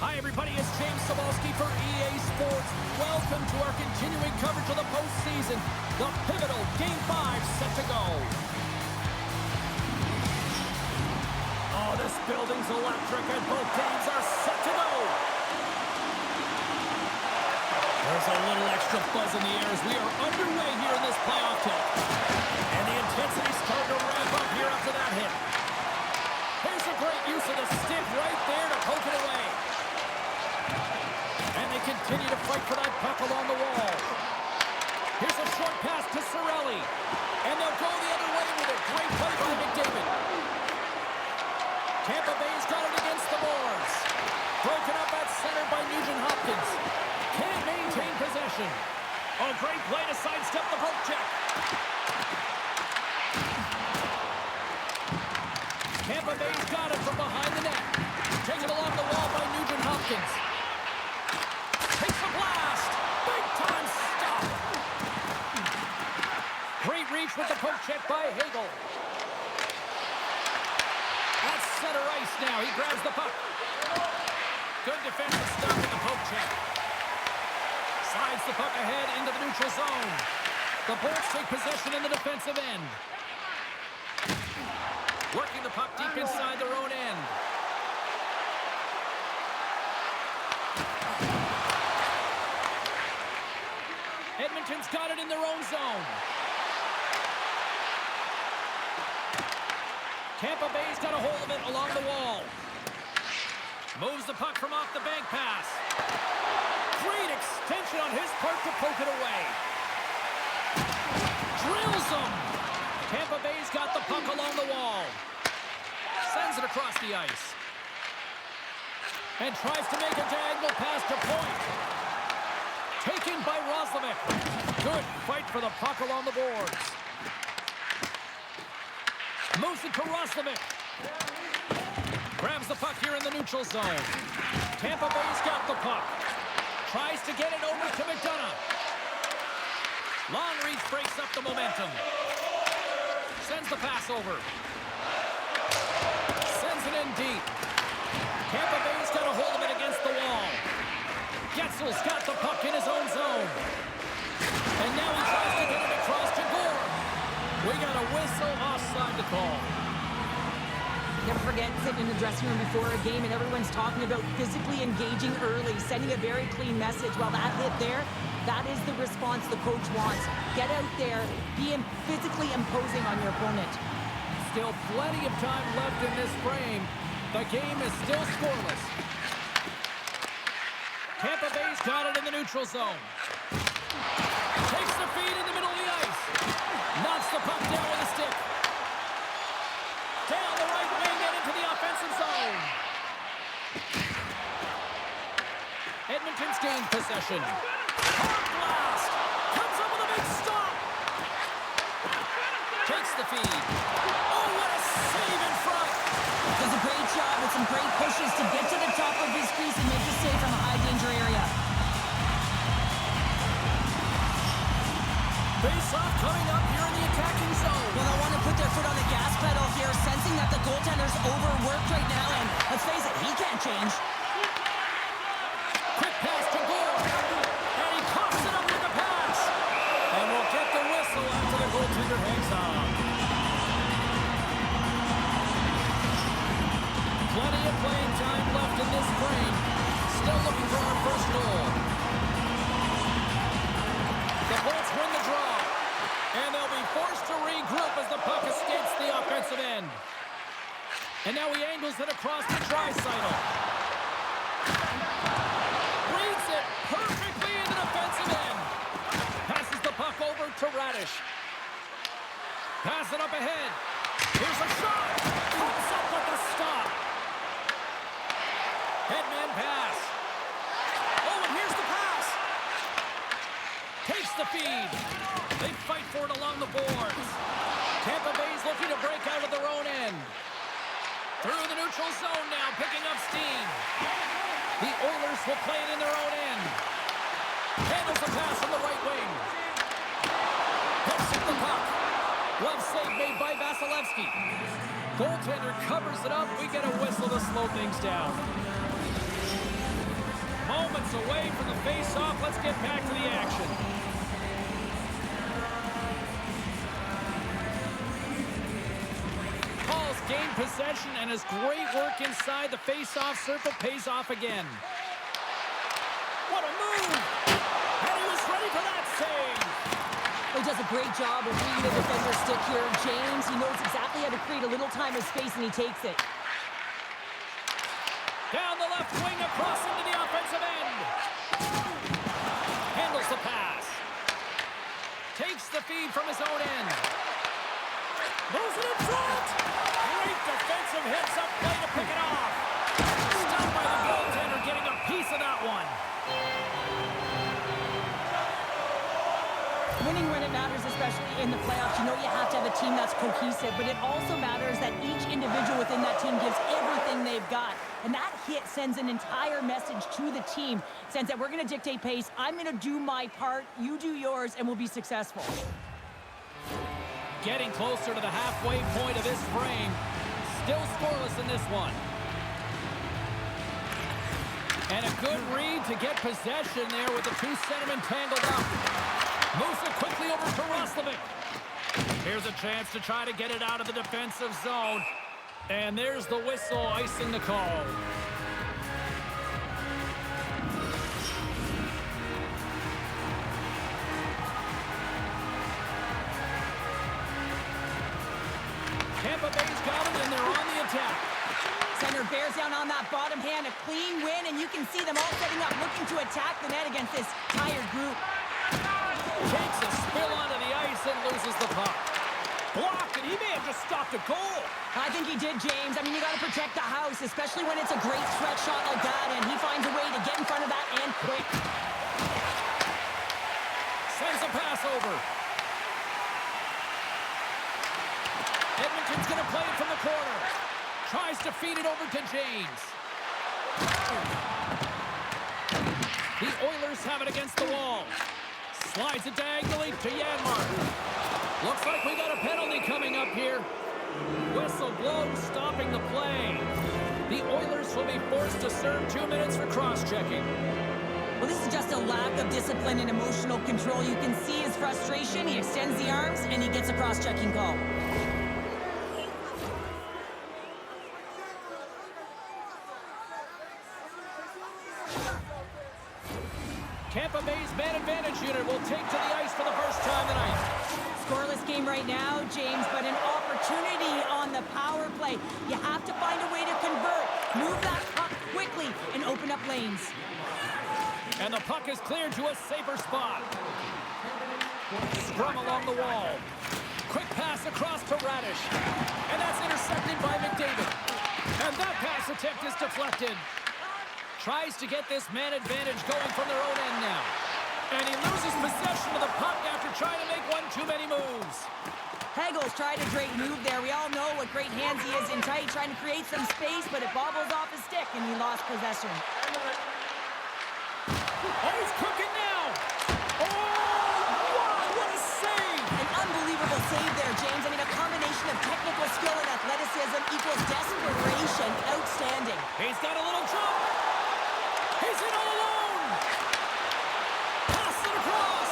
Hi, everybody. It's James Cebulski for EA Sports. Welcome to our continuing coverage of the postseason. The pivotal Game 5 set to go. Oh, this building's electric, and both games are set to go. There's a little extra buzz in the air as we are underway here in this playoff tilt. And the intensity's starting to ramp up here after that hit. Here's a great use of the stick right there to poke it away. And they continue to fight for that puck along the wall. Here's a short pass to Cirelli. And they'll go the other way with a great play by McDavid. Tampa Bay's got it against the boards. Broken up at center by Nugent-Hopkins. Can't maintain possession. Oh, great play to sidestep the poke check. Tampa Bay's got it from behind the net. Taken along the wall by Nugent-Hopkins. Takes a blast. Big time stop. Great reach with the poke check by Hagel. At center ice now. He grabs the puck. Good defensive stop in the poke check. Slides the puck ahead into the neutral zone. The Bolts take possession in the defensive end. Working the puck deep inside their own end. Edmonton's got it in their own zone. Tampa Bay's got a hold of it along the wall. Moves the puck from off the bank pass. Great extension on his part to poke it away. Drills him. Tampa Bay's got the puck along the wall. Sends it across the ice. And tries to make a diagonal pass to point. Taken by Roslovic. Good fight for the puck along the boards. Moves it to Roslovic. Grabs the puck here in the neutral zone. Tampa Bay's got the puck. Tries to get it over to McDonough. Long reach breaks up the momentum. Sends the pass over. Sends it in deep. Tampa Bay's got a hold of it against the wall. Getzel's got the puck in his own zone. And now he tries to get it across to Gore. We got a whistle offside to call. Never forget sitting in the dressing room before a game and everyone's talking about physically engaging early, sending a very clean message. Well, that hit there, that is the response the coach wants. Get out there, be physically imposing on your opponent. Still plenty of time left in this frame. The game is still scoreless. Tampa Bay's got it in the neutral zone. Takes the feed in the middle of the ice. Knocks the puck down with a stick. Down the right wing and into the offensive zone. Edmonton's gained possession. Hard blast. Comes up with a big stop. Takes the feed. Oh, what a save in front. Does a great job with some great pushes to get to the top of his crease and make the save from a high-danger area. Face-off coming up here in the attacking zone. Well, they'll want to put their foot on the gas pedal here, sensing that the goaltender's overworked right now, and let's face it, he can't change. Quick pass to Gore. And he coughs it up with the pass. And we'll get the whistle after the goaltender hangs on. Plenty of playing time left in this frame. Still looking for our first goal. The Bolts win the draw. And they'll be forced to regroup as the puck escapes the offensive end. And now he angles it across to Draisaitl. Reads it perfectly in the defensive end. Passes the puck over to Radish. Pass it up ahead. Here's a shot. Comes up with the stop. Headman pass. Oh, and here's the pass. Takes the feed. They fight for it along the boards. Tampa Bay's looking to break out of their own end. Through the neutral zone now, picking up steam. The Oilers will play it in their own end. Handles the pass from the right wing. Picks up the puck. Glove save made by Vasilevsky. Goaltender covers it up. We get a whistle to slow things down. Gets away from the face-off. Let's get back to the action. Paul's gained possession, and his great work inside the face-off circle pays off again. What a move! And he was ready for that save. He does a great job of reading the defender's stick here. James, he knows exactly how to create a little time and space, and he takes it. Down the left wing, across into the offensive end. Handles the pass. Takes the feed from his own end. Moves it in front. Great defensive hits up play to pick it off. Stopped by the goaltender, getting a piece of that one. Winning when it matters, especially in the playoffs, you know you have to have a team that's cohesive, but it also matters that each individual within that team gives everything they've got. And that hit sends an entire message to the team. It sends that we're going to dictate pace, I'm going to do my part, you do yours, and we'll be successful. Getting closer to the halfway point of this frame. Still scoreless in this one. And a good read to get possession there with the two centermen tangled up. Moves it quickly over to Roslovic. Here's a chance to try to get it out of the defensive zone. And there's the whistle icing the call. Tampa Bay's got it, and they're on the attack. Center bears down on that bottom hand, a clean win, and you can see them all setting up, looking to attack the net against this tired group. Takes a spill onto the ice and loses the puck. Blocked, and he may have just stopped a goal. I think he did, James. I mean, you got to protect the house, especially when it's a great stretch shot like that, and he finds a way to get in front of that and quick. Sends a pass over. Edmonton's going to play it from the corner. Tries to feed it over to James. The Oilers have it against the wall. Slides it diagonally to Janmark. Looks like we got a penalty coming up here. Whistle blows, stopping the play. The Oilers will be forced to serve 2 minutes for cross-checking. Well, this is just a lack of discipline and emotional control. You can see his frustration. He extends the arms, and he gets a cross-checking call. Tampa Bay's man advantage unit will take to the ice for the first time tonight. Scoreless game right now, James, but an opportunity on the power play. You have to find a way to convert. Move that puck quickly and open up lanes. And the puck is cleared to a safer spot. Scrum along the wall. Quick pass across to Radish. And that's intercepted by McDavid. And that pass attempt is deflected. Tries to get this man advantage going from their own end now. And he loses possession of the puck after trying to make one too many moves. Hegel's tried a great move there. We all know what great hands he is in tight, trying to create some space, but it bobbles off his stick, and he lost possession. Oh, he's cooking now! Oh, wow, what a save! An unbelievable save there, James. I mean, a combination of technical skill and athleticism equals desperation. Outstanding. He's got a little jump. He's in all alone. Pass it across.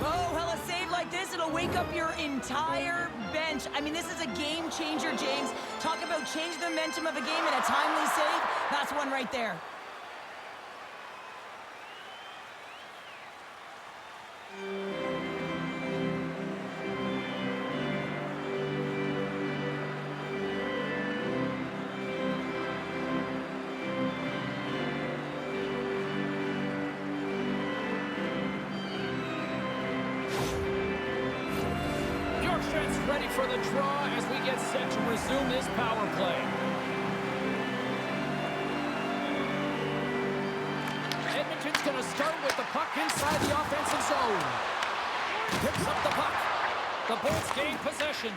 Oh, well, a save like this, it'll wake up your entire bench. I mean, this is a game changer, James. Talk about change the momentum of a game in a timely save. That's one right there. Ready for the draw as we get set to resume this power play. Edmonton's going to start with the puck inside the offensive zone. Picks up the puck. The Bolts gain possession.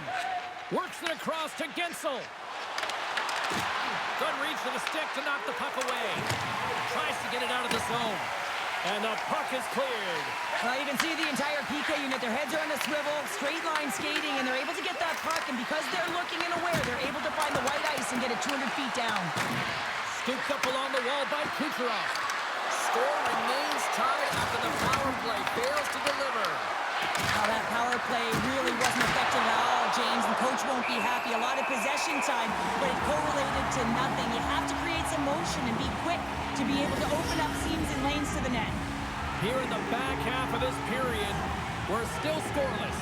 Works it across to Gensel. Good reach to the stick to knock the puck away. Tries to get it out of the zone. And the puck is cleared. Well, you can see the entire PK unit. Their heads are on a swivel, straight line skating, and they're able to get that puck. And because they're looking and aware, they're able to find the white 200 feet down. Scooped up along the wall by Kucherov. Score remains tied after the power play fails to deliver. Now that power play really wasn't effective at all, James. The coach won't be happy. A lot of possession time, but it correlated to nothing. You have to create some motion and be quick to be able to open up seams and lanes to the net. Here in the back half of this period, we're still scoreless.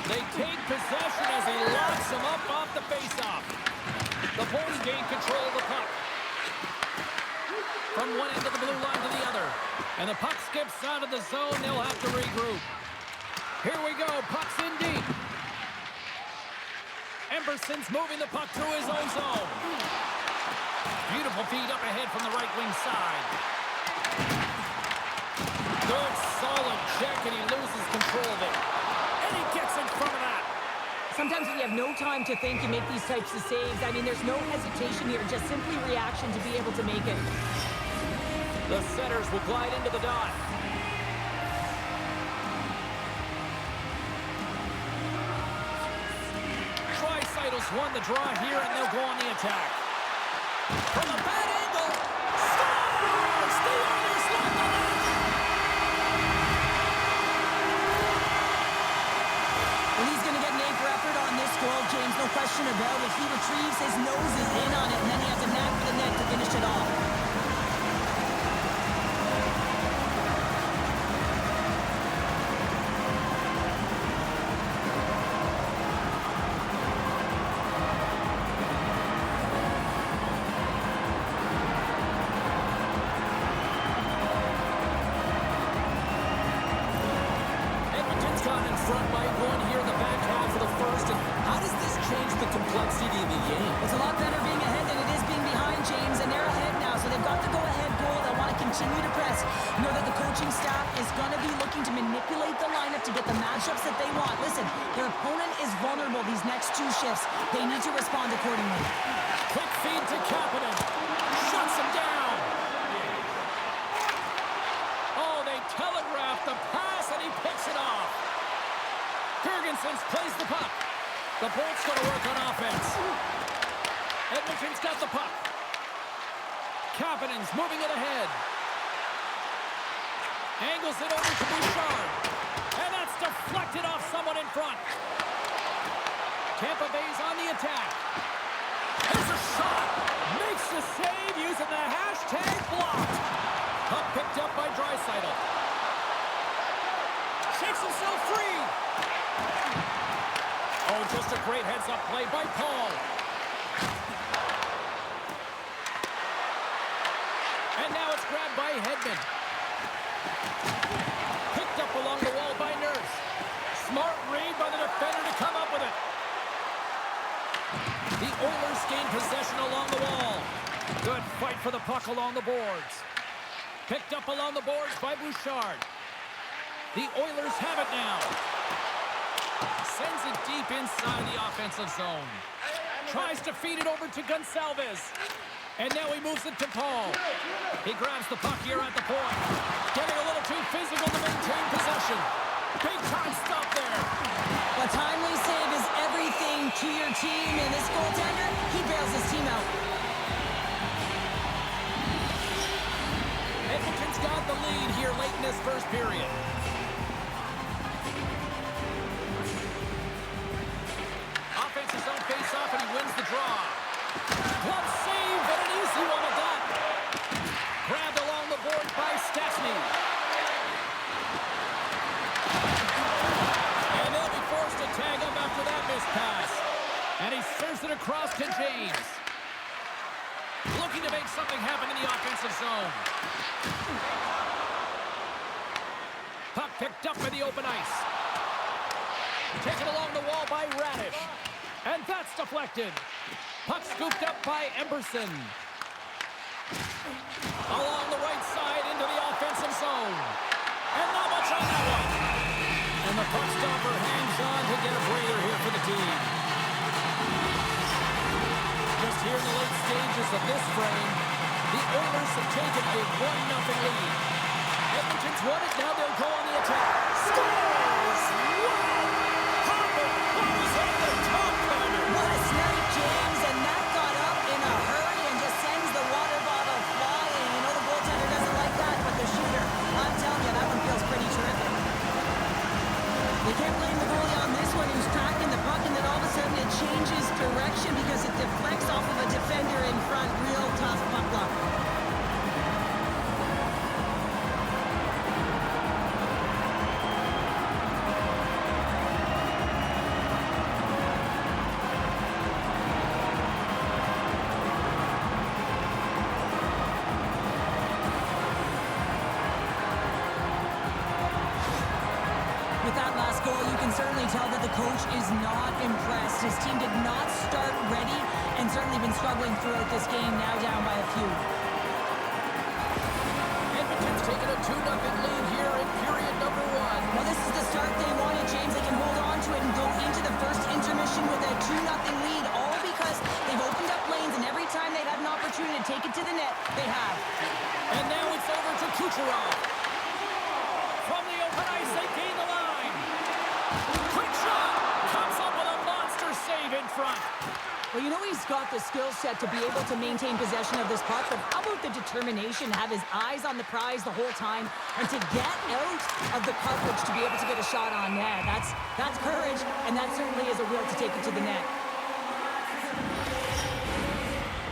They take possession as he locks him up off the faceoff. The Bulls gain control of the puck. From one end of the blue line to the other. And the puck skips out of the zone. They'll have to regroup. Here we go. Puck's in deep. Emberson's moving the puck through his own zone. Beautiful feed up ahead from the right wing side. Good, solid check, and he loses control of it. And he gets in front of that. Sometimes when you have no time to think, you make these types of saves. I mean, there's no hesitation here, just simply reaction to be able to make it. The setters will glide into the dot. Tricytle's won the draw here, and they'll go on the attack. From a bad angle, scores! The Oilers won the match! Well, he's going to get an A for effort on this goal, James, no question about it. He retrieves, his nose is in on it, and then he has a knack for the net to finish it off. It's a lot better being ahead than it is being behind, James, and they're ahead now, so they've got the go-ahead goal. They want to continue to press. Know that the coaching staff is going to be looking to manipulate the lineup to get the matchups that they want. Listen, their opponent is vulnerable these next two shifts. They need to respond accordingly. Quick feed to Kapanen. Shuts him down. Oh, they telegraphed the pass, and he picks it off. Jurgensen plays the puck. The Bolts going to work on offense. Edmonton's got the puck. Kapanen's moving it ahead. Angles it over to Bouchard. And that's deflected off someone in front. Tampa Bay's on the attack. There's a shot. Makes the save using the hashtag blocked. Puck picked up by Draisaitl. Shakes himself free. Oh, just a great heads-up play by Paul. And now it's grabbed by Hedman. Picked up along the wall by Nurse. Smart read by the defender to come up with it. The Oilers gain possession along the wall. Good fight for the puck along the boards. Picked up along the boards by Bouchard. The Oilers have it now. Sends it deep inside the offensive zone. Tries to feed it over to Gonçalves. And now he moves it to Paul. He grabs the puck here at the point. Getting a little too physical to maintain possession. Big time stop there. A timely save is everything to your team, and this goaltender, he bails his team out. Edmonton's got the lead here late in this first period. Offensive zone face-off, and he wins the draw. Glove save, but an easy one at that. Grabbed along the board by Stastny. And they'll be forced to tag up after that missed pass. And he serves it across to James. Looking to make something happen in the offensive zone. Puck picked up by the open ice. Taken along the wall by Radish. And that's deflected. Puck scooped up by Emberson. Along the right side into the offensive zone. And not much on that one. And the puck stopper hangs on to get a breather here for the team. Just here in the late stages of this frame, the Oilers have taken a 1-0 lead. Edmonton's won it, now they'll go on the attack. Scores! Wow! Harper You can't blame the goalie on this one. He was tracking the puck, and then all of a sudden it changes direction because it deflects off of a defender in front. Real tough puck luck. With that last goal, you can certainly tell that the coach is not impressed. His team did not start ready and certainly been struggling throughout this game, now down by a few. Edmonton's taking a 2-0 lead here in period number 1. Well, this is the start they wanted, James. They can hold on to it and go into the first intermission with a 2-0 lead, all because they've opened up lanes, and every time they've had an opportunity to take it to the net, they have. And now it's over to Kucherov. From the open ice, they gain the line. Quick shot! Comes up with a monster save in front. Well, you know he's got the skill set to be able to maintain possession of this puck, but how about the determination to have his eyes on the prize the whole time and to get out of the coverage to be able to get a shot on net? That's courage, and that certainly is a will to take it to the net.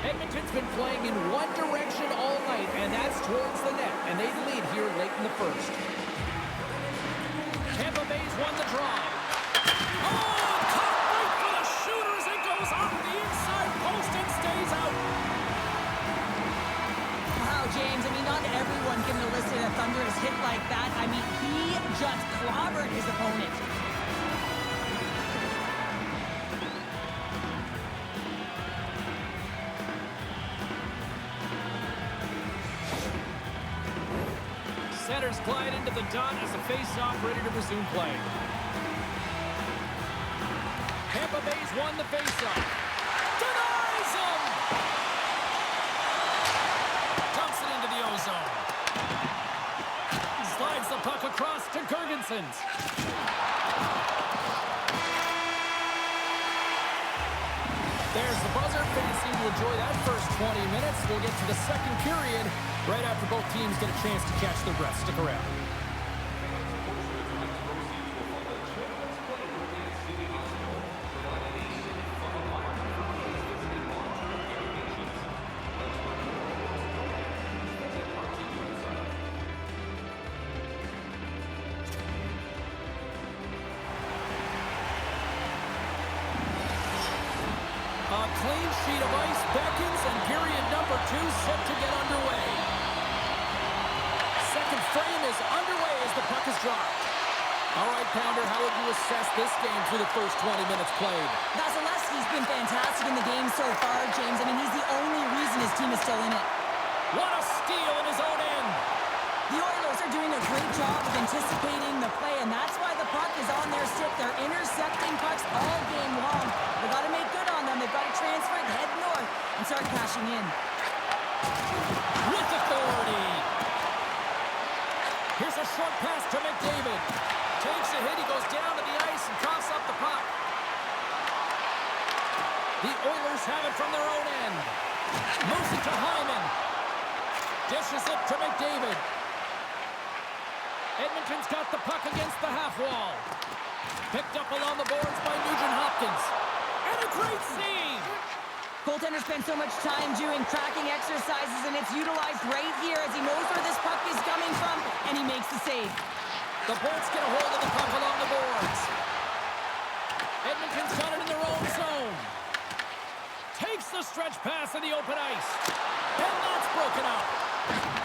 Edmonton's been playing in one direction all night, and that's towards the net, and they lead here late in the first. Tampa Bay's won the draw. Oh, caught right for the shooter as it goes off the inside post and stays out. Wow, James, I mean, not everyone can elicit a thunderous hit like that. I mean, he just clobbered his opponent. Centers glide into the dot as the face-off ready to resume play. Tampa Bay's won the face-off. Denies him! Dumps it into the ozone. Slides the puck across to Girgensons. There's the buzzer. Fans seem to enjoy that first 20 minutes. We'll get to the second period right after both teams get a chance to catch their breath. Stick around. A clean sheet of ice beckons, and period number 2 set to get underway. Second frame is underway as the puck is dropped. All right, Pounder, how would you assess this game through the first 20 minutes played? Vasilevsky's been fantastic in the game so far, James. I mean, he's the only reason his team is still in it. What a steal in his own end. The Oilers are doing a great job of anticipating the play, and that's why the puck is on their stick. They're intercepting pucks all game long. They've got to make good on them. They've got to transfer it, head north, and start cashing in. With authority. Here's a short pass to McDavid. Takes a hit. He goes down to the ice and coughs up the puck. The Oilers have it from their own end. Moves it to Hyman. Dishes it to McDavid. Edmonton's got the puck against the half wall. Picked up along the boards by Nugent Hopkins. And a great save. Goaltender spends so much time doing tracking exercises, and it's utilized right here as he knows where this puck is coming from, and he makes the save. The Bolts get a hold of the puck along the boards. Edmonton's got it in their own zone. Takes the stretch pass in the open ice. And that's broken up.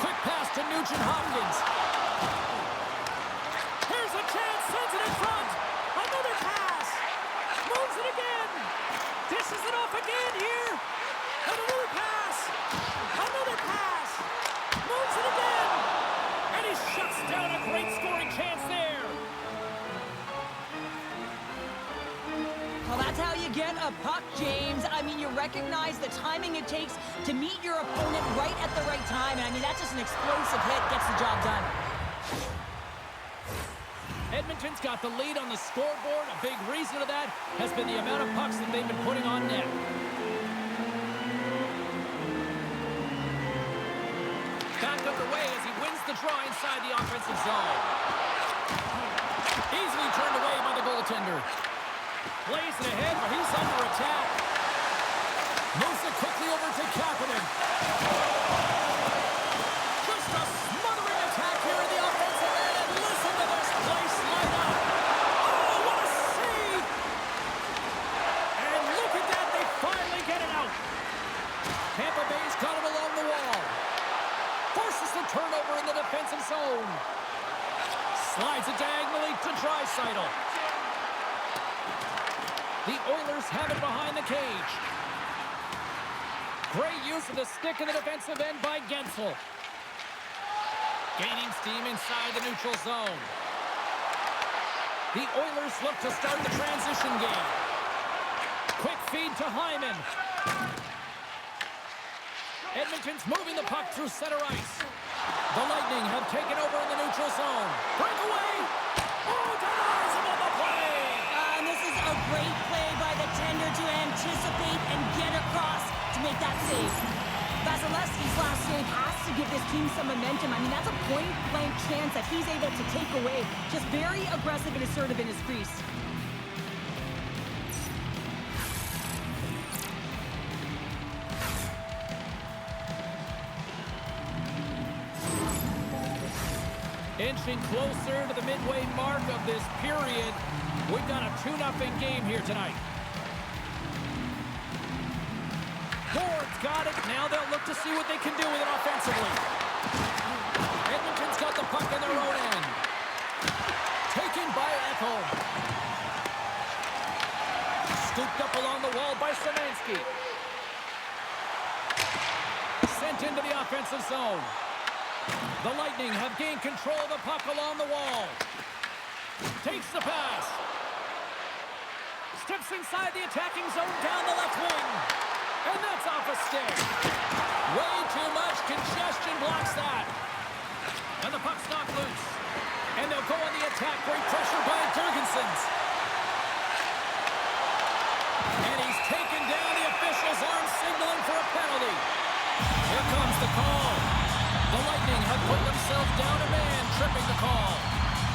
Quick pass to Nugent Hopkins. Here's a chance, sends it in front. Another pass. Moves it again. Dishes it off again here. And another pass. Another pass. Moves it again. And he shuts down a great scoring chance there. Well, that's how you get a puck, James. I mean, you recognize the timing it takes to meet your opponent right at the right time. And I mean, that's just an explosive hit, gets the job done. Edmonton's got the lead on the scoreboard. A big reason of that has been the amount of pucks that they've been putting on net. Back underway as he wins the draw inside the offensive zone. Easily turned away by plays it ahead, but he's under attack. Moves it quickly over to Kapanen. Just a smothering attack here in the offensive end. And listen to this place light up. Oh, what a save! And look at that, they finally get it out. Tampa Bay's got it along the wall. Forces the turnover in the defensive zone. Slides it diagonally to Draisaitl. The Oilers have it behind the cage. Great use of the stick in the defensive end by Gensel. Gaining steam inside the neutral zone. The Oilers look to start the transition game. Quick feed to Hyman. Edmonton's moving the puck through center ice. The Lightning have taken over in the neutral zone. Breakaway! Oh, denies him on the play! And this is a great play by the tender to anticipate and get across to make that save. Vasilevsky's last save has to give this team some momentum. I mean, that's a point-blank chance that he's able to take away. Just very aggressive and assertive in his crease. Inching closer to the midway mark of this period. We've got a 2-0 game here tonight. Ford's got it. Now they'll look to see what they can do with it offensively. Edmonton's got the puck in their own end. Taken by Ekholm. Scooped up along the wall by Szymanski. Sent into the offensive zone. The Lightning have gained control of the puck along the wall. Takes the pass. Steps inside the attacking zone down the left wing. And that's off a stick. Way too much congestion blocks that. And the puck's knocked loose. And they'll go on the attack. Great pressure by Jurgensen's. And he's taken down. The official's arm signaling for a penalty. Here comes the call. The Lightning have put themselves down a man, tripping the call.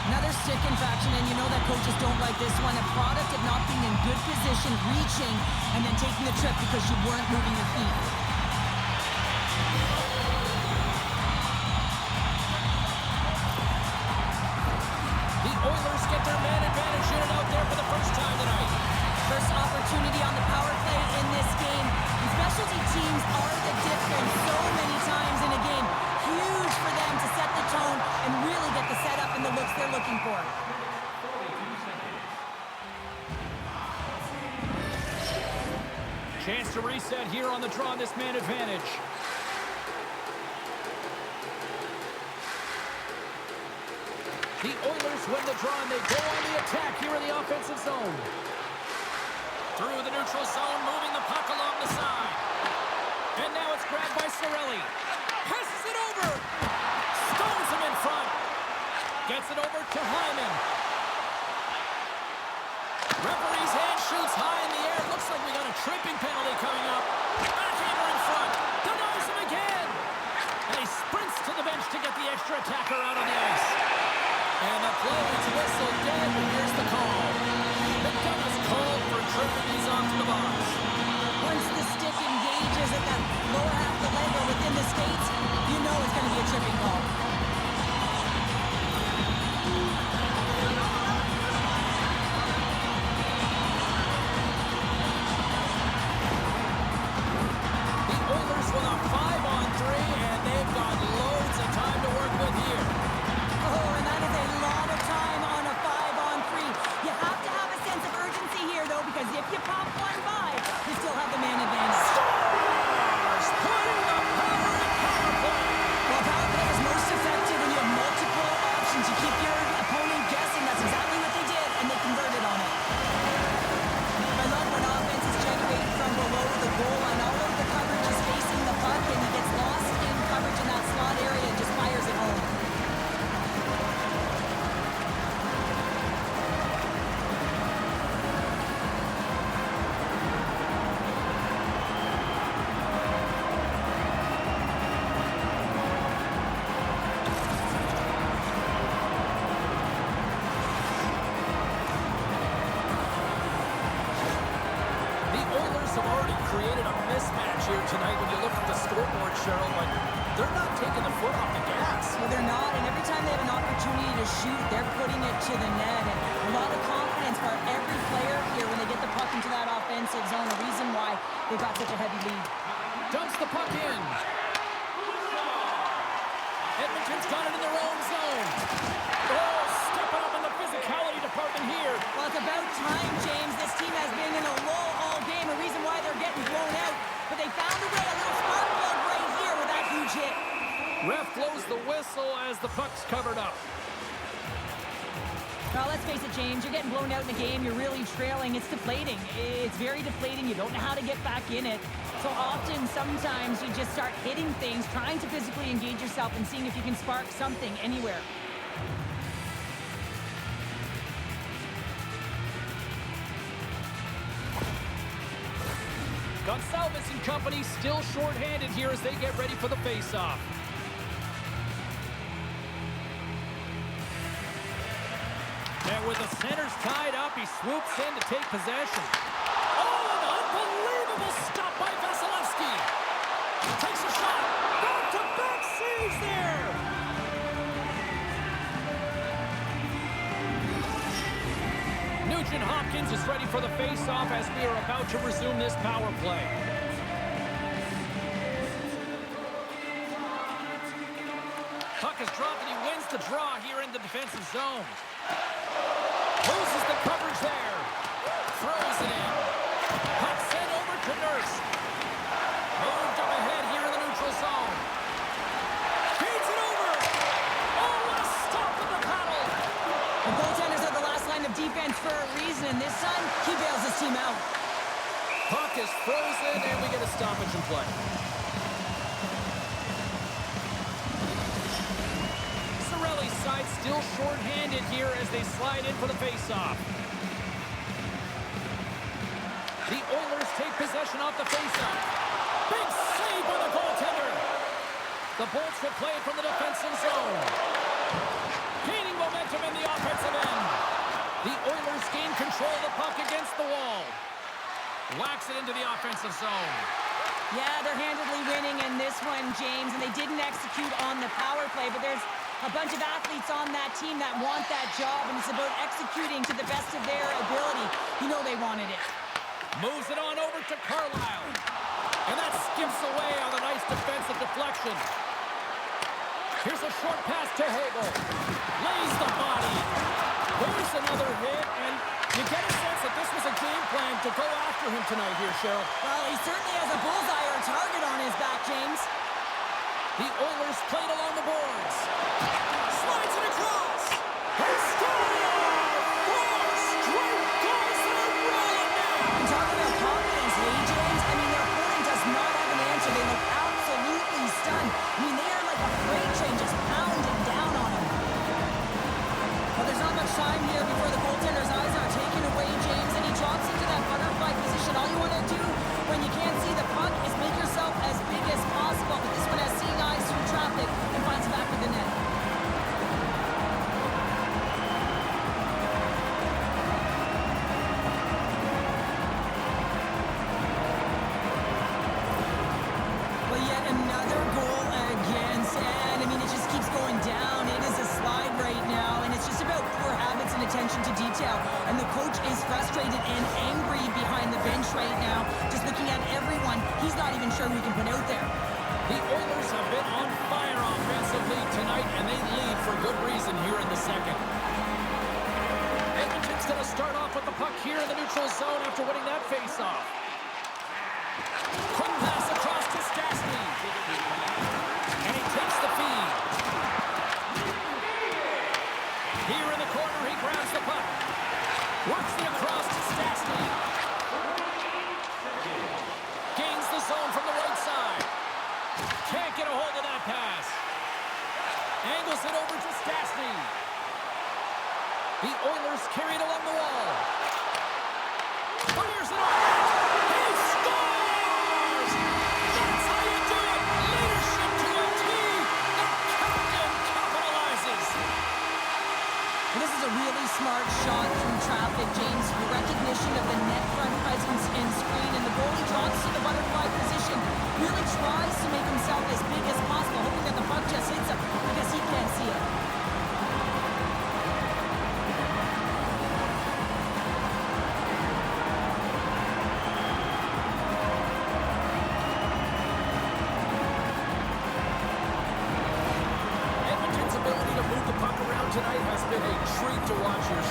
Another stick infraction, and you know that coaches don't like this one. A product of not being in good position, reaching, and then taking the trip because you weren't moving your feet. The Oilers get their man advantage unit out there for the first time tonight. First opportunity on the power play in this game. And specialty teams are the difference so many times in a game. Huge for them to set the tone and really get the setup and the looks they're looking for. Chance to reset here on the draw on this man advantage. The Oilers win the draw and they go on the attack here in the offensive zone. Through the neutral zone, moving the puck along the side. And now it's grabbed by Cirelli. Passes it over. Stones him in front. Gets it over to Hyman. Referee's hand shoots high in the air. Looks like we got a tripping penalty coming up. Backhander in front. Denies him again. And he sprints to the bench to get the extra attacker out on the ice. And the play is whistled dead, but here's the call. McDonough's called for tripping. He's off to the box. Once the stick engages at that lower half of the leg or within the skates, you know it's going to be a tripping call. The Oilers with a 5-on-3, and they've got loads of time to work with here. Oh, and that is a lot of time on a 5-on-3. You have to have a sense of urgency here, though, because if you pop one by, you still have the man advantage. Stars putting the power in power play. Well, power play is most Oilers have already created a mismatch here tonight when you look at the scoreboard, Cheryl, but they're not taking the foot off the gas. Well, they're not, and every time they have an opportunity to shoot, they're putting it to the net. And a lot of confidence for every player here when they get the puck into that offensive zone. The reason why they got such a heavy lead. Dumps the puck in. Edmonton's got it in their own zone. Oh, stepping up in the physicality department here. Well, it's about time, James. This team has been in a lull all game, a reason why they're getting blown out. But they found a way, a little spark plug right here with that huge hit. Ref blows the whistle as the puck's covered up. Well, let's face it, James. You're getting blown out in the game. You're really trailing. It's deflating. It's very deflating. You don't know how to get back in it. So often, sometimes, you just start hitting things, trying to physically engage yourself and seeing if you can spark something anywhere. Gonçalves and company still shorthanded here as they get ready for the face-off. And with the centers tied up, he swoops in to take possession. Oh, an unbelievable stop by Vasilevsky. Takes a shot. Back-to-back saves there. Nugent Hopkins is ready for the face-off as we are about to resume this power play. Puck is dropped and he wins the draw here in the defensive zone. Loses the coverage there. Throws it in. Puck sent over to Nurse. Moved up ahead here in the neutral zone. Feeds it over. Oh, what a stop with the paddle. The goaltenders are the last line of defense for a reason, and this time, he bails his team out. Puck is frozen, and we get a stoppage in play. Cirelli's side still shorthanded here as they slide in for the faceoff. The Oilers take possession off the faceoff. Big save by the goaltender. The Bolts will play it from the defensive zone. Gaining momentum in the offensive end. The Oilers gain control of the puck against the wall. Whacks it into the offensive zone. Yeah, they're handedly winning in this one, James, and they didn't execute on the power play, but there's a bunch of athletes on that team that want that job, and it's about executing to the best of their ability. You know they wanted it. Moves it on over to Carlisle. And that skips away on a nice defensive deflection. Here's a short pass to Hagel. Lays the body. There's another hit, and you get a sense that this was a game plan to go after him tonight here, Cheryl. Well, he certainly has a bullseye or a target on his back, James. The Oilers played along the boards. Slides it across. He scores! 4 straight goals that are rolling now. And talking about confidence, hey, James, I mean, their opponent does not have an answer. They look absolutely stunned. I mean, they are like a freight train just pounding down on him. Well, there's not much time here before the goaltender's eyes are taken away, James, and he drops into that butterfly position. All you want to do when you can't see the puck is make yourself as big as possible. But this one has seeing eyes through traffic and finds the back of the net. Well, yet another goal against, and I mean, it just keeps going down. It is a slide right now, and it's just about poor habits and attention to detail. And the coach is frustrated and angry behind the bench right now, just looking at everyone. He's not even sure who he can put out there. The Oilers have been on fire offensively tonight, and they lead for good reason here in the second. Edmonton's going to start off with the puck here in the neutral zone after winning that faceoff. Quick pass across to Stanley. And he takes the feed. Here in the corner, he grabs the puck. Works the across to Stanley. Gains the zone from the right side. Can't get a hold of that pass. Angles it over to Stanley. The Oilers carry it along the wall. Fires it off. He scores! That's how you do it. Leadership to a team. The captain capitalizes. This is a really smart shot through traffic, James. Recognition of the net front presence and screen, and the goalie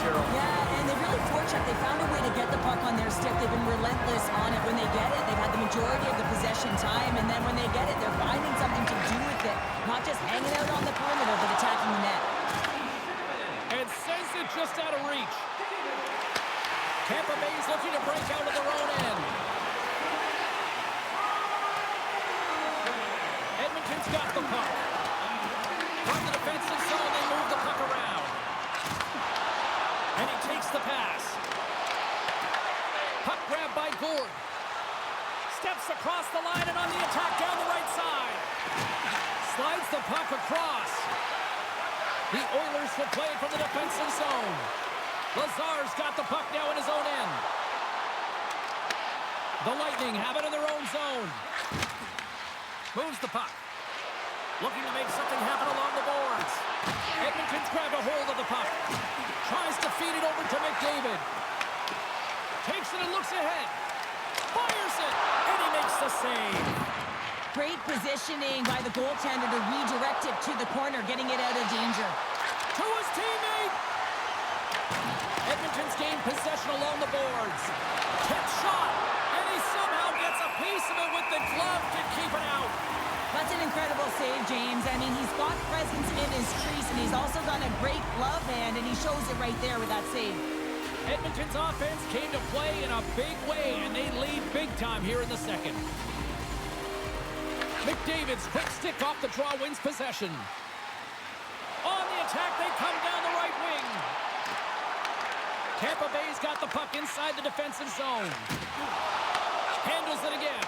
Cheryl. Yeah, and they really forecheck. They found a way to get the puck on their stick. They've been relentless on it. When they get it, they've had the majority of the possession time, and then when they get it, they're finding something to do with it. Not just hanging out on the perimeter, but attacking the net. And sends it just out of reach. Tampa Bay's looking to break out of their own end. Edmonton's got the puck. From the defensive zone, they move the puck around. And he takes the pass. Puck grabbed by Gord. Steps across the line and on the attack down the right side. Slides the puck across. The Oilers will play it from the defensive zone. Lazar's got the puck now in his own end. The Lightning have it in their own zone. Moves the puck. Looking to make something happen along the boards. Edmonton's grabbed a hold of the puck. Tries to feed it over to McDavid. Takes it and looks ahead. Fires it. And he makes the save. Great positioning by the goaltender to redirect it to the corner, getting it out of danger. To his teammate. Edmonton's gained possession along the boards. Tip shot. And he somehow gets a piece of it with the glove to keep it out. That's an incredible save, James. I mean, he's got presence in his crease, and he's also got a great glove hand, and he shows it right there with that save. Edmonton's offense came to play in a big way, and they lead big time here in the second. McDavid's quick stick off the draw wins possession. On the attack, they come down the right wing. Tampa Bay's got the puck inside the defensive zone. Handles it again.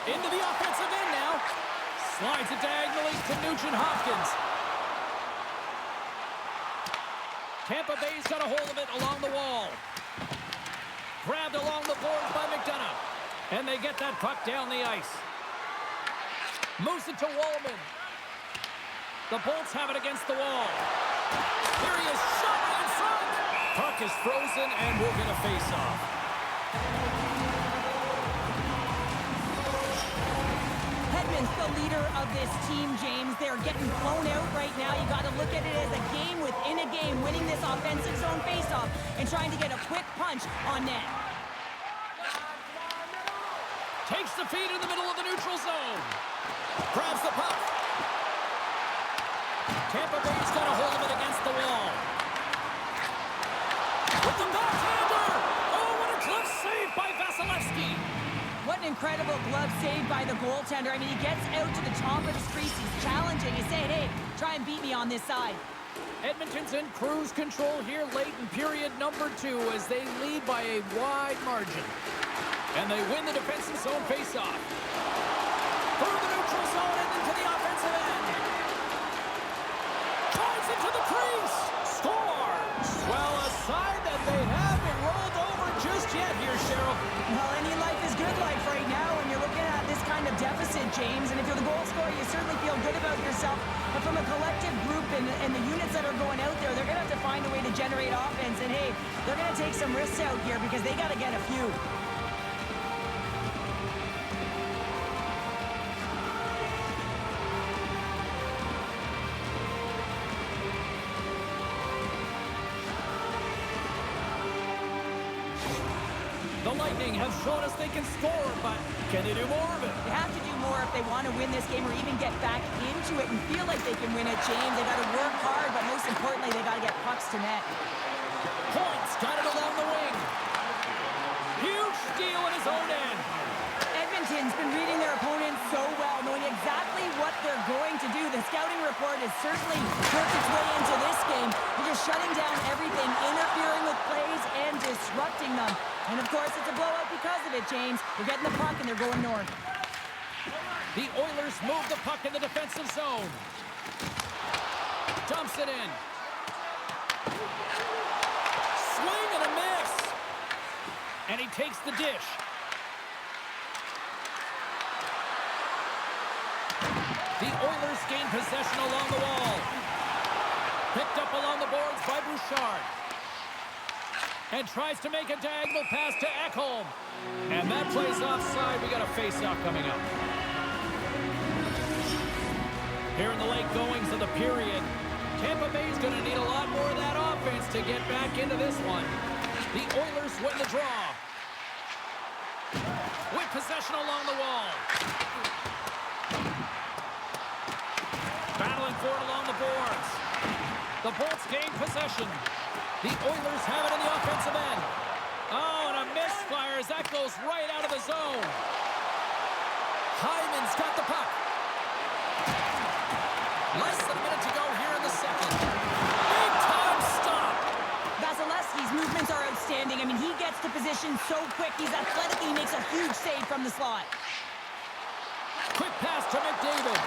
Into the offensive end now. Slides it diagonally to Nugent-Hopkins. Tampa Bay's got a hold of it along the wall. Grabbed along the boards by McDonough. And they get that puck down the ice. Moves it to Wallman. The Bolts have it against the wall. Here he is, shot right in front. Puck is frozen, and we're going to face off. Hedman's the leader of this team, James. They're getting blown out right now. You got to look at it as a game within a game, winning this offensive zone faceoff and trying to get a quick punch on net. Takes the feed in the middle of the neutral zone. Grabs the puck. Tampa Bay's got a hold of it against the wall. With the backhander. Oh, what a glove save by Vasilevsky. What an incredible glove save by the goaltender. I mean, he gets out to the top of his crease. He's challenging. He's saying, hey, try and beat me on this side. Edmonton's in cruise control here late in period number 2 as they lead by a wide margin. And they win the defensive zone faceoff. Through the neutral zone and into the offensive end. Drives into the crease. Scores. Well, a sign that they haven't rolled over just yet here, Cheryl. Well, any life is good life right now when you're looking at this kind of deficit, James. And if you're the goal scorer, you certainly feel good about yourself. But from a collective group and the units that are going out there, they're going to have to find a way to generate offense. And, hey, they're going to take some risks out here because they got to get a few. The Lightning have shown us they can score, but can they do more of it? They have to do more if they want to win this game or even get back into it and feel like they can win it, James. They got to work hard, but most importantly, they got to get pucks to net. Points got it along the wing. Huge steal in his own end. Edmonton's been reading their opponents so well, knowing exactly what they're going to do. The scouting report has certainly worked its way into this game. They're just shutting down everything, interfering with plays, and disrupting them. And, of course, it's a blowout because of it, James. They're getting the puck, and they're going north. The Oilers move the puck in the defensive zone. Dumps it in. Swing and a miss. And he takes the dish. The Oilers gain possession along the wall. Picked up along the boards by Bouchard. And tries to make a diagonal pass to Ekholm. And that plays offside. We got a face-off coming up. Here in the late goings of the period, Tampa Bay's going to need a lot more of that offense. offense to get back into this one. The Oilers win the draw. With possession along the wall. Battling for it along the boards. The Bolts gain possession. The Oilers have it in the offensive end. Oh, and a misfire as that goes right out of the zone. Hyman's got the puck. Less than a minute to go here in the second. Big time stop. Vasilevsky's movements are outstanding. I mean, he gets to position so quick. He's athletic. He makes a huge save from the slot. Quick pass to McDavid.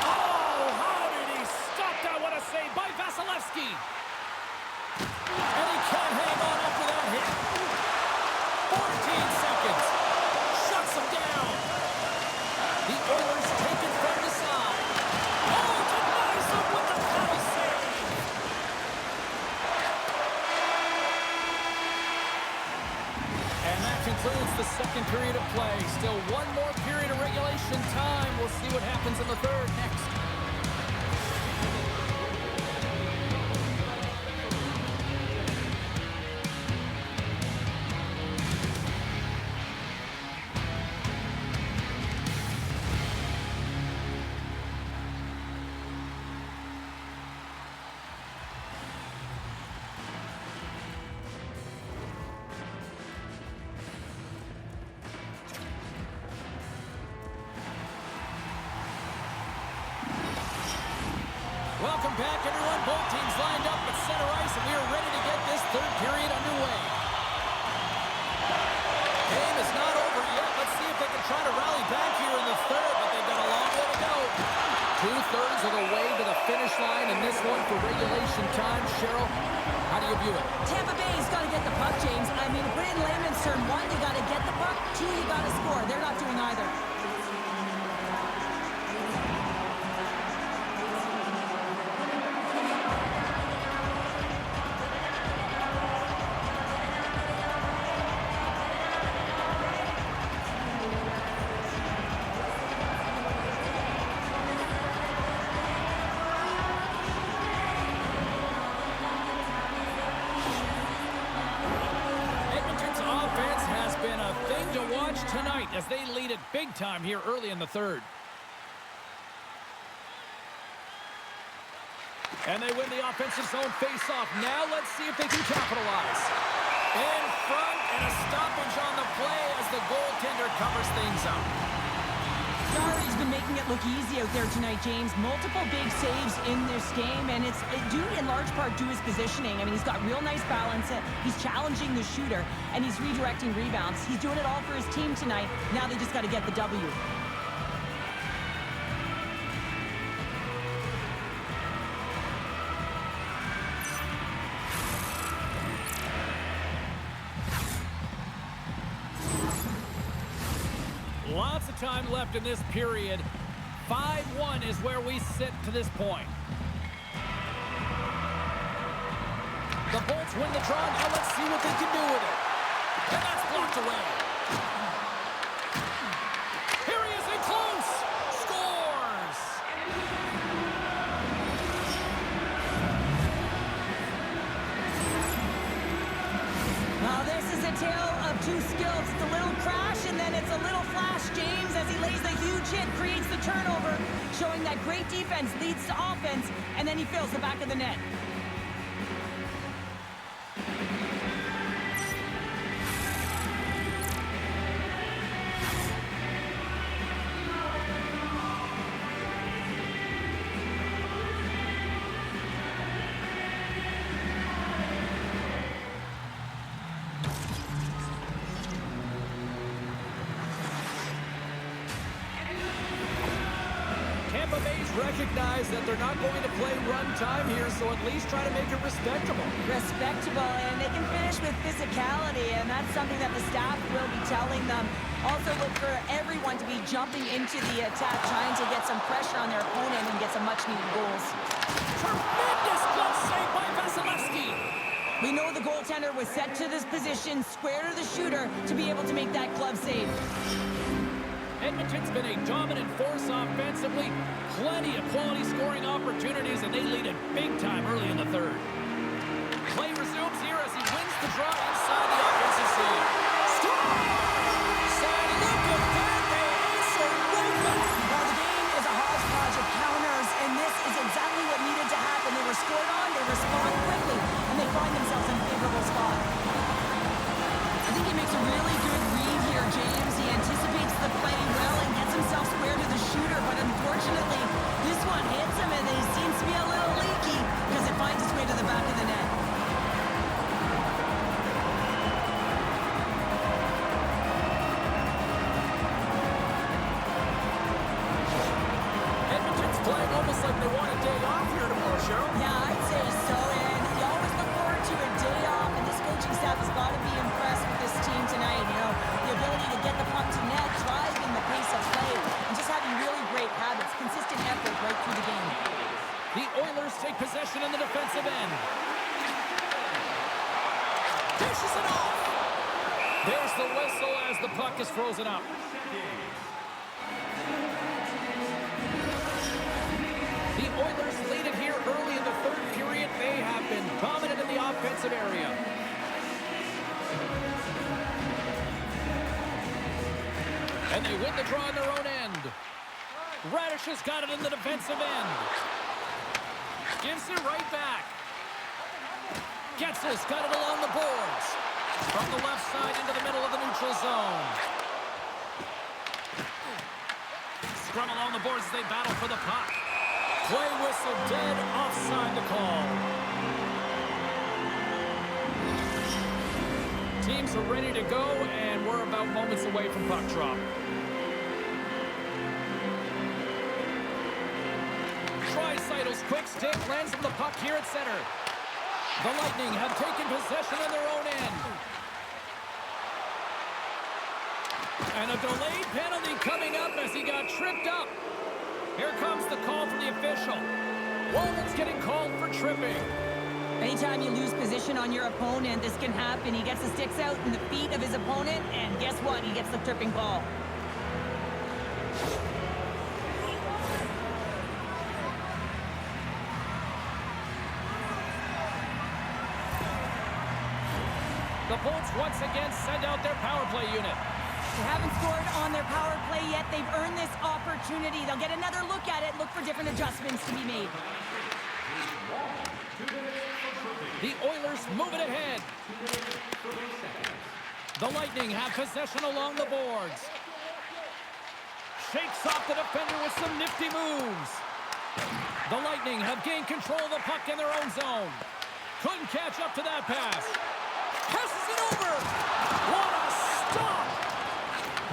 Oh, how did he stop that? What a save by Vasilevsky. And he can't hang on after that hit. 14 seconds. Shuts him down. The Oilers take it from the side. Oh, denies him with the paddle save. And that concludes the second period of play. Still one more period of regulation time. We'll see what happens in the third next. Welcome back, everyone. Both teams lined up at center ice, and we are ready to get this third period underway. Game is not over yet. Let's see if they can try to rally back here in the third, but they've got a long way to go. 2/3 of the way to the finish line in this one for regulation time. Cheryl, how do you view it? Tampa Bay's got to get the puck, James. I mean, put it in layman's term. One, you got to get the puck. Two, you got to score. They're not doing either. Tonight as they lead it big time here early in the third. And they win the offensive zone face-off. Now let's see if they can capitalize. In front and a stoppage on the play as the goaltender covers things up. Jarry's been making it look easy out there tonight, James. Multiple big saves in this game, and it's due in large part to his positioning. I mean, he's got real nice balance. He's challenging the shooter, and he's redirecting rebounds. He's doing it all for his team tonight. Now they just got to get the W. Lots of time left in this period. 5-1 is where we sit to this point. The Bolts win the draw. Now let's see what they can do with it. And that's blocked away. Here he is in close. Scores. Now this is a tale of two skills. It's a little crash and then it's a little flash. James, as he lays the huge hit, creates the turnover, showing that great defense leads to offense, and then he fills the back of the net. Tampa Bay's recognize that they're not going to play run time here, so at least try to make it respectable. Respectable, and they can finish with physicality, and that's something that the staff will be telling them. Also look for everyone to be jumping into the attack, trying to get some pressure on their opponent and get some much-needed goals. Tremendous glove save by Vasilevsky. We know the goaltender was set to this position, square to the shooter, to be able to make that glove save. Edmonton's been a dominant force offensively. Plenty of quality scoring opportunities, and they lead it big time early in the third. the draw inside the offensive zone. Scores! And look at that, they answer right back. Well, the game is a hodgepodge of counters, and this is exactly what needed to happen. They were scored on, they respond quickly, and they find themselves in a favorable spot. I think he makes a really good read here, James. He anticipates the play well and gets himself square to the shooter, but unfortunately, this one hits him, and he seems to be a little leaky because it finds its way to the back of the net. Edmonton's playing almost like they want a day off here tomorrow, Cheryl. Yeah, I'd say so, and you always look forward to a day off, and this coaching staff has got to be impressed with this team tonight. You know, the ability to get the puck to net, driving the pace of play, and just having really great habits, consistent effort right through the game. The Oilers take possession in the defensive end. Dishes it off. There's the whistle as the puck is frozen up. The Oilers lead it here early in the third period. They have been dominant in the offensive area. And they win the draw on their own end. Radish has got it in the defensive end. Gives it right back. Getzel's got it along the boards. From the left side into the middle of the neutral zone. Scrum along the boards as they battle for the puck. Play whistle dead, offside the call. Teams are ready to go, and we're about moments away from puck drop. Tricytle's quick stick lands on the puck here at center. The Lightning have taken possession on their own end. And a delayed penalty coming up as he got tripped up. Here comes the call from the official. Walman's getting called for tripping. Anytime you lose position on your opponent, this can happen. He gets the sticks out in the feet of his opponent, and guess what? He gets the tripping call. The Bolts once again send out their power play unit. They haven't scored on their power play yet. They've earned this opportunity. They'll get another look at it, look for different adjustments to be made. The Oilers move it ahead. The Lightning have possession along the boards. Shakes off the defender with some nifty moves. The Lightning have gained control of the puck in their own zone. Couldn't catch up to that pass. Passes it over. What a stop.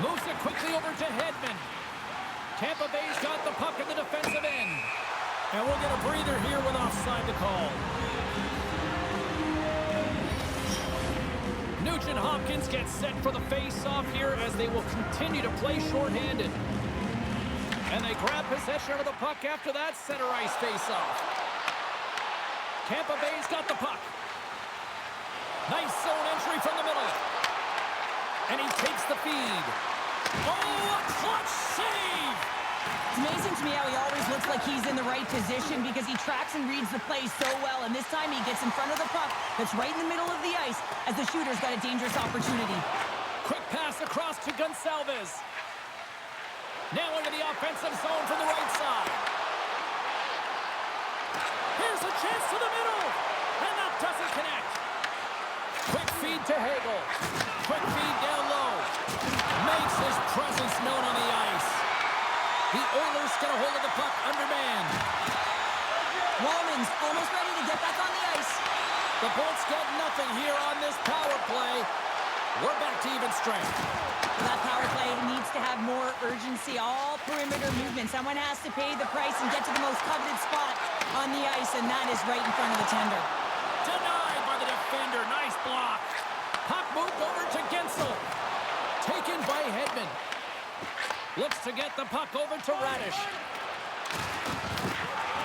Moves it quickly over to Hedman. Tampa Bay's got the puck in the defensive end. And we'll get a breather here with offside the call. Nugent Hopkins gets set for the face-off here as they will continue to play shorthanded. And they grab possession of the puck after that center ice face-off. Tampa Bay's got the puck. Nice zone entry from the middle. And he takes the feed. Oh, a clutch save! It's amazing to me how he always looks like he's in the right position because he tracks and reads the play so well. And this time he gets in front of the puck that's right in the middle of the ice as the shooter's got a dangerous opportunity. Quick pass across to Gonçalves. Now into the offensive zone from the right side. Here's a chance to the middle. And that doesn't connect. Quick feed to Hagel. Quick feed down low. Makes his presence known on the ice. The Oilers get a hold of the puck undermanned. Walman's almost ready to get back on the ice. The Bolts get nothing here on this power play. We're back to even strength. That power play needs to have more urgency. All perimeter movement. Someone has to pay the price and get to the most coveted spot on the ice, and that is right in front of the tender. Denied by the defender. Nice block. Puck moved over to Guentzel. Taken by Hedman. Looks to get the puck over to Radish.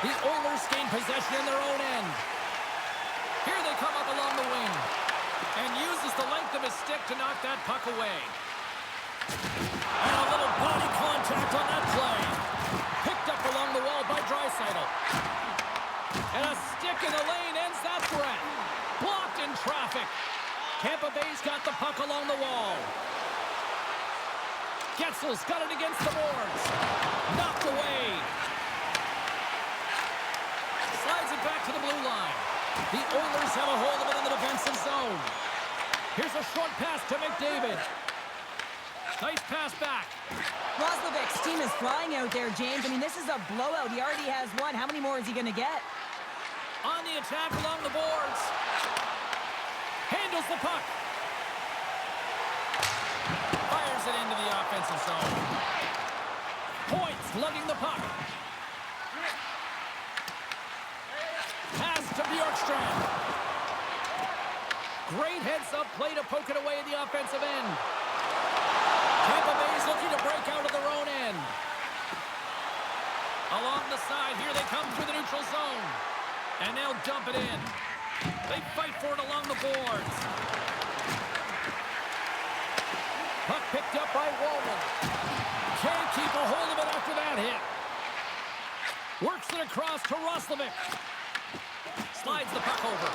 The Oilers gain possession in their own end. Here they come up along the wing. And uses the length of his stick to knock that puck away. And a little body contact on that play. Picked up along the wall by Draisaitl. And a stick in the lane ends that threat. Blocked in traffic. Tampa Bay's got the puck along the wall. Getzel's got it against the boards. Knocked away. Slides it back to the blue line. The Oilers have a hold of it in the defensive zone. Here's a short pass to McDavid. Nice pass back. Roslovic's team is flying out there, James. I mean, this is a blowout. He already has one. How many more is he going to get? On the attack along the boards. Handles the puck. Fires it into the offensive zone. Points lugging the puck. Pass to Bjorkstrand. Great heads-up play to poke it away at the offensive end. Tampa Bay's looking to break out of their own end. Along the side, here they come through the neutral zone. And they'll dump it in. They fight for it along the boards. Puck picked up by Walman. Can't keep a hold of it after that hit. Works it across to Roslovic. Slides the puck over.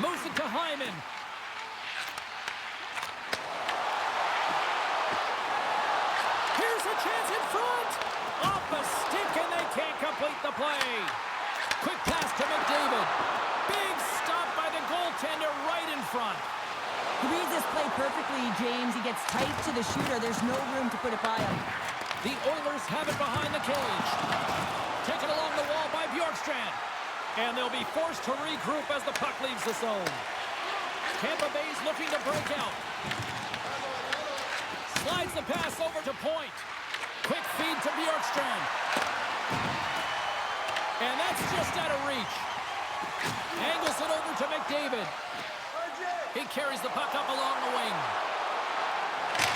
Moves it to Hyman. Here's a chance in front. Off a stick and they can't complete the play. Quick pass to McDavid. Big stop by the goaltender right in front. He reads this play perfectly, James. He gets tight to the shooter. There's no room to put it by him. The Oilers have it behind the cage. Taken along the wall by Bjorkstrand. And they'll be forced to regroup as the puck leaves the zone. Tampa Bay's looking to break out. Slides the pass over to Point. Quick feed to Bjorkstrand. And that's just out of reach. Angles it over to McDavid. He carries the puck up along the wing.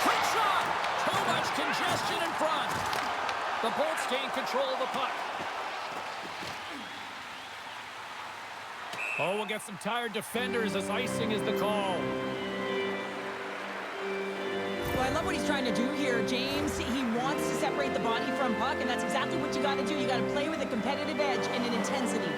Quick shot! Too much congestion in front. The Bolts gain control of the puck. Oh, we'll get some tired defenders as icing is the call. Well, I love what he's trying to do here, James. He wants to separate the body from puck, and that's exactly what you got to do. You got to play with a competitive edge and an intensity.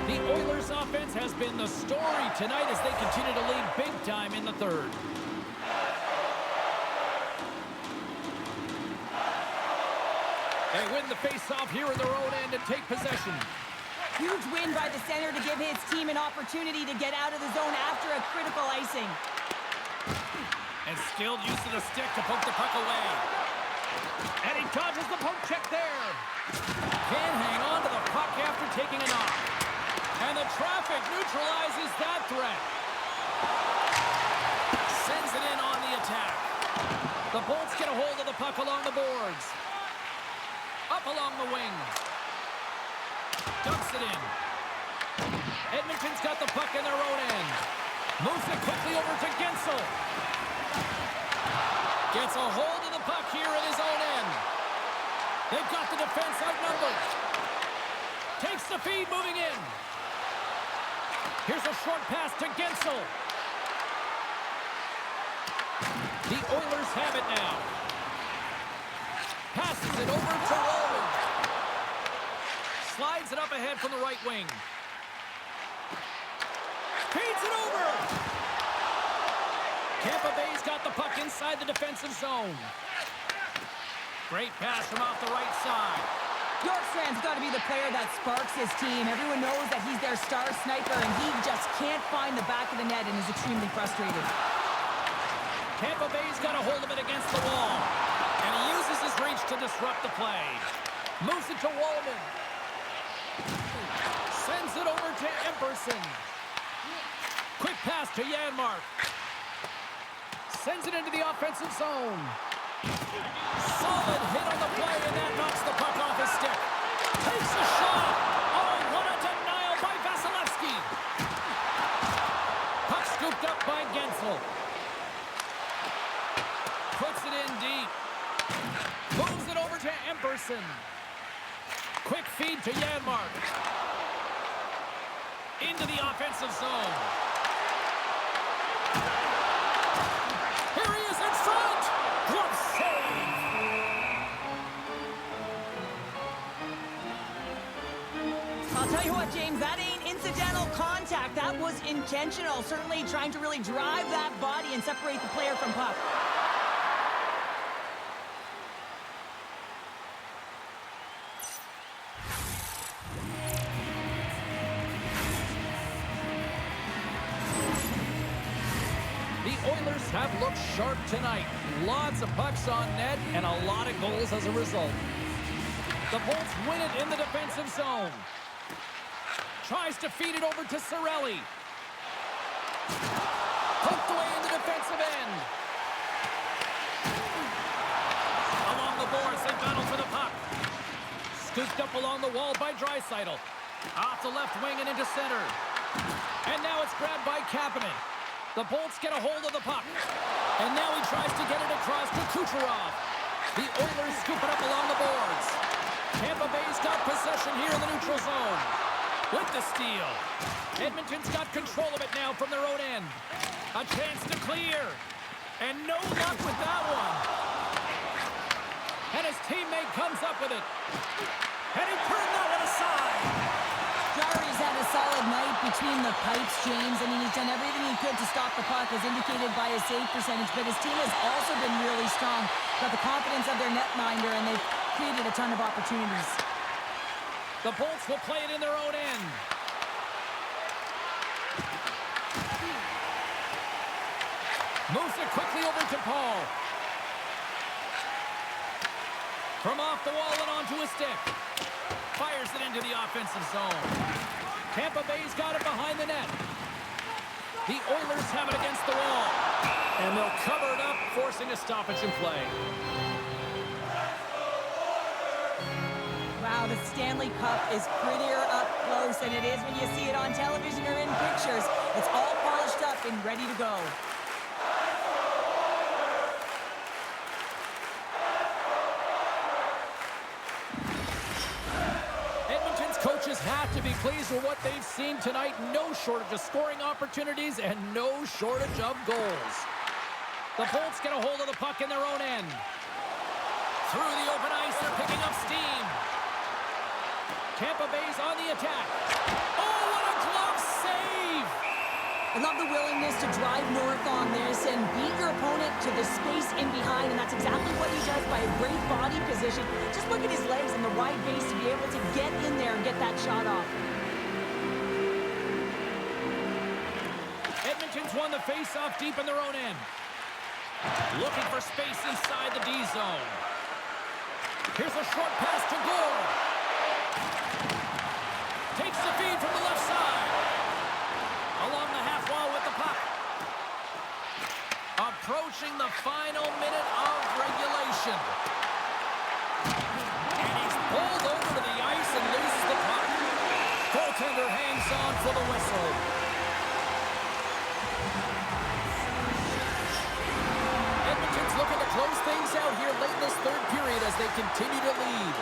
The Oilers' offense has been the story tonight as they continue to lead big time in the third. They win the face-off here in their own end and take possession. Huge win by the center to give his team an opportunity to get out of the zone after a critical icing. And skilled use of the stick to poke the puck away. And he dodges the poke check there. Can't hang on to the puck after taking a knock. And the traffic neutralizes that threat. Sends it in on the attack. The Bolts get a hold of the puck along the boards. Up along the wing. Dumps it in. Edmonton's got the puck in their own end. Moves it quickly over to Gensel. Gets a hold of the puck here in his own end. They've got the defense outnumbered. Takes the feed moving in. Here's a short pass to Gensel. The Oilers have it now. Passes it over to Walman. Slides it up ahead from the right wing. Feeds it over. Tampa Bay's got the puck inside the defensive zone. Great pass from off the right side. Bjorkstrand's got to be the player that sparks his team. Everyone knows that he's their star sniper, and he just can't find the back of the net and is extremely frustrated. Tampa Bay's got a hold of it against the wall. And he uses his reach to disrupt the play. Moves it to Walman. Sends it over to Emberson. Quick pass to Janmark. Sends it into the offensive zone. Solid hit on the play, and that knocks the puck off his stick. Takes a shot. Oh, what a denial by Vasilevsky. Puck scooped up by Gensel. Puts it in deep. Moves it over to Emberson. Quick feed to Janmark. Into the offensive zone. Here he is in front. Glove save. Tell you what, James, that ain't incidental contact. That was intentional. Certainly trying to really drive that body and separate the player from puck. The Oilers have looked sharp tonight. Lots of pucks on net and a lot of goals as a result. The Bolts win it in the defensive zone. Tries to feed it over to Cirelli. Poked away in the defensive end. Along the boards, they battle for the puck. Scooped up along the wall by Draisaitl. Off the left wing and into center. And now it's grabbed by Kapanen. The Bolts get a hold of the puck. And now he tries to get it across to Kucherov. The Oilers scoop it up along the boards. Tampa Bay's got possession here in the neutral zone. With the steal. Edmonton's got control of it now from their own end. A chance to clear. And no luck with that one. And his teammate comes up with it. And he turned that one aside. Jari's had a solid night between the pipes, James. I mean, he's done everything he could to stop the puck, as indicated by his save percentage, but his team has also been really strong. Got the confidence of their netminder, and they've created a ton of opportunities. The Bolts will play it in their own end. Moves it quickly over to Paul. From off the wall and onto a stick. Fires it into the offensive zone. Tampa Bay's got it behind the net. The Oilers have it against the wall. And they'll cover it up, forcing a stoppage in play. Wow, the Stanley Cup is prettier up close than it is when you see it on television or in pictures. It's all polished up and ready to go. Coaches have to be pleased with what they've seen tonight. No shortage of scoring opportunities and no shortage of goals. The Bolts get a hold of the puck in their own end. Through the open ice, they're picking up steam. Tampa Bay's on the attack. Oh, what a glove save! I love the willingness to drive north on this and beat your opponent to the space in behind, and that's exactly what he does by a great body position. Just look at his legs and the wide base to be able to get in there and get that shot off. Edmonton's won the face-off deep in their own end. Looking for space inside the D zone. Here's a short pass to Gore. Takes the feed from the left side. Along the half wall with the puck. Approaching the final minute of regulation. And he's pulled over to the ice and loses the puck. Goaltender hangs on for the whistle. Edmonton's looking to close things out here late in this third period as they continue to lead.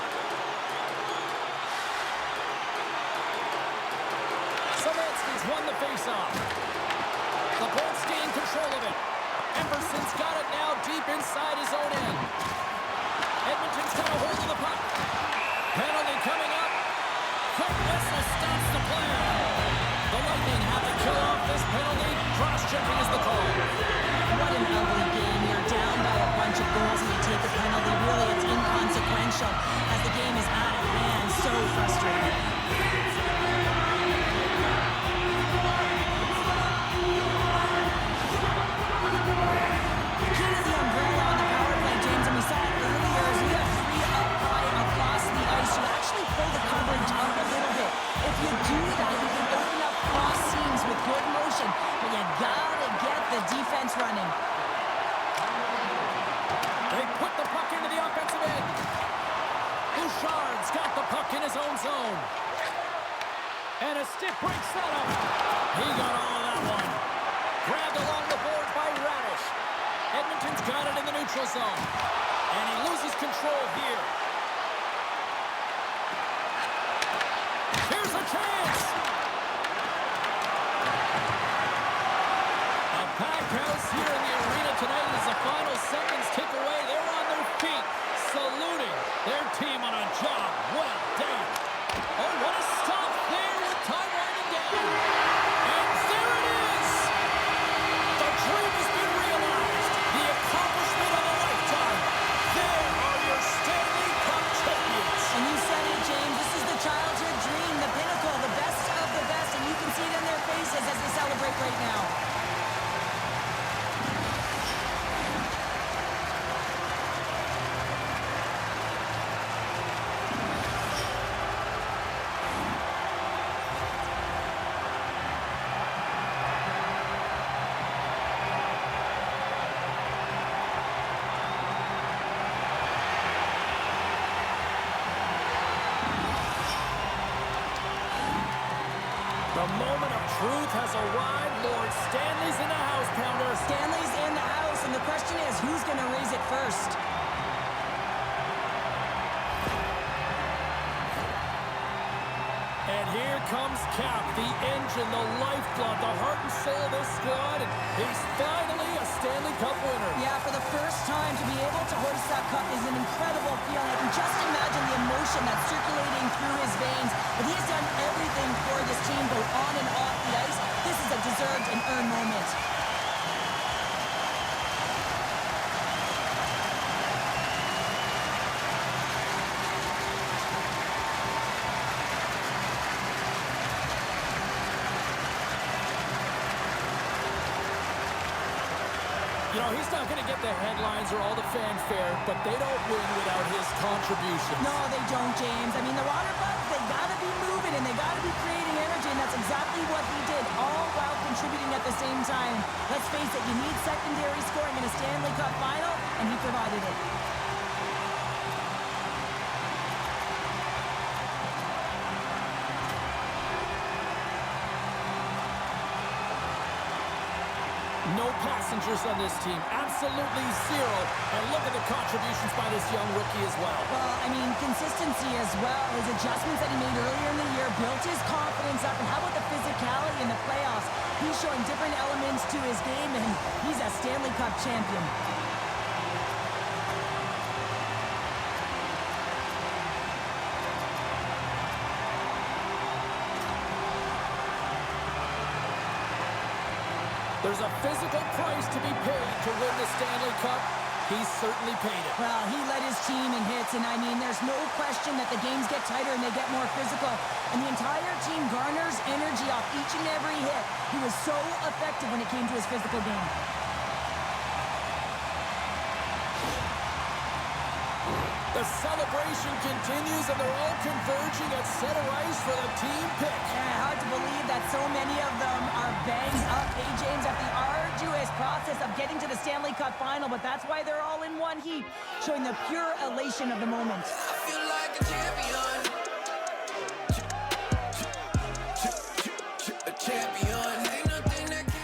Savansky's won the faceoff. The Bolts gain control of it. Emerson's got it now deep inside his own end. Edmonton's got a hold of the puck. Penalty coming up. Quick whistle stops the play. The Lightning have to kill off this penalty. Cross-checking is the call. What an ugly game. You're down by a bunch of goals and you take a penalty. Really, it's inconsequential as the game is out of hand. So frustrating. Key to the umbrella on the power play, James, and we saw it earlier as we have three up high across the ice. You actually pull the coverage up a little bit. If you do that, you can open up cross seams with good motion, but you gotta get the defense running. They put the puck into the offensive end. Bouchard's got the puck in his own zone. And a stick breaks that up. He got all of that one. Grabbed along the board by Radish. Edmonton's got it in the neutral zone. And he loses control here. Here's a chance. A packed house here in the arena tonight as the final seconds tick away. They're on their feet, saluting their team on a job well done. Oh, what a stop there The moment of truth has arrived. Lord Stanley's in the house, Pounder. Stanley's in the house, and the question is, who's going to raise it first? And here comes Cap, the engine, the lifeblood, the heart and soul of this squad. And he's finally a Stanley Cup winner. Yeah, for the first time to be able to hoist that cup is an incredible feeling. I can just imagine the emotion that's circulating through his veins. But he has done everything for this team, both on and off the ice. This is a deserved and earned moment. You know, he's not going to get the headlines or all the fanfare, but they don't win without his contributions. No, they don't, James. I mean, the water bugs, they got to be moving and they got to be creating energy, and that's exactly what he did, all while contributing at the same time. Let's face it, you need secondary scoring in a Stanley Cup final, and he provided it. No passengers on this team. Absolutely zero. And look at the contributions by this young rookie as well. Well, I mean, consistency as well. His adjustments that he made earlier in the year built his confidence up. And how about the physicality in the playoffs? He's showing different elements to his game, and he's a Stanley Cup champion. There's a physical price to be paid to win the Stanley Cup. He's certainly paid it. Well, he led his team in hits, and I mean, there's no question that the games get tighter and they get more physical. And the entire team garners energy off each and every hit. He was so effective when it came to his physical game. The celebration continues, and they're all converging at center ice for the team pick. Yeah, hard to believe that so many of them are banged up, hey, James, at the arduous process of getting to the Stanley Cup final, but that's why they're all in one heap, showing the pure elation of the moment. I feel like a champion. A champion. Ain't nothing that can...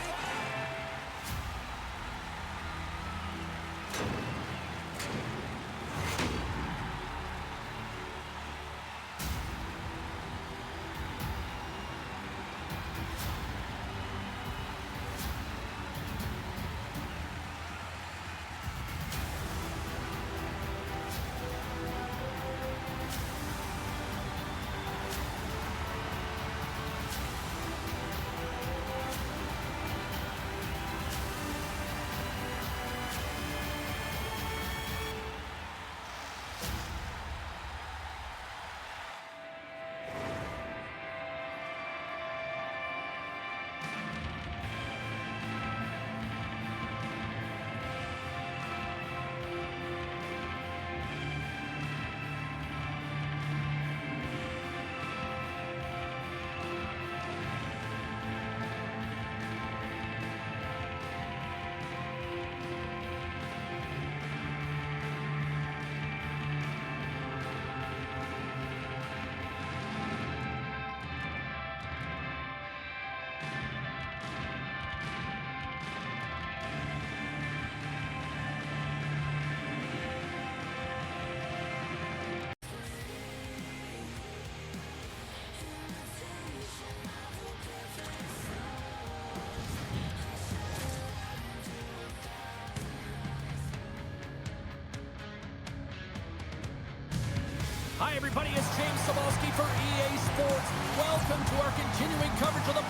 Hi, everybody. It's James Cebulski for EA Sports. Welcome to our continuing coverage of the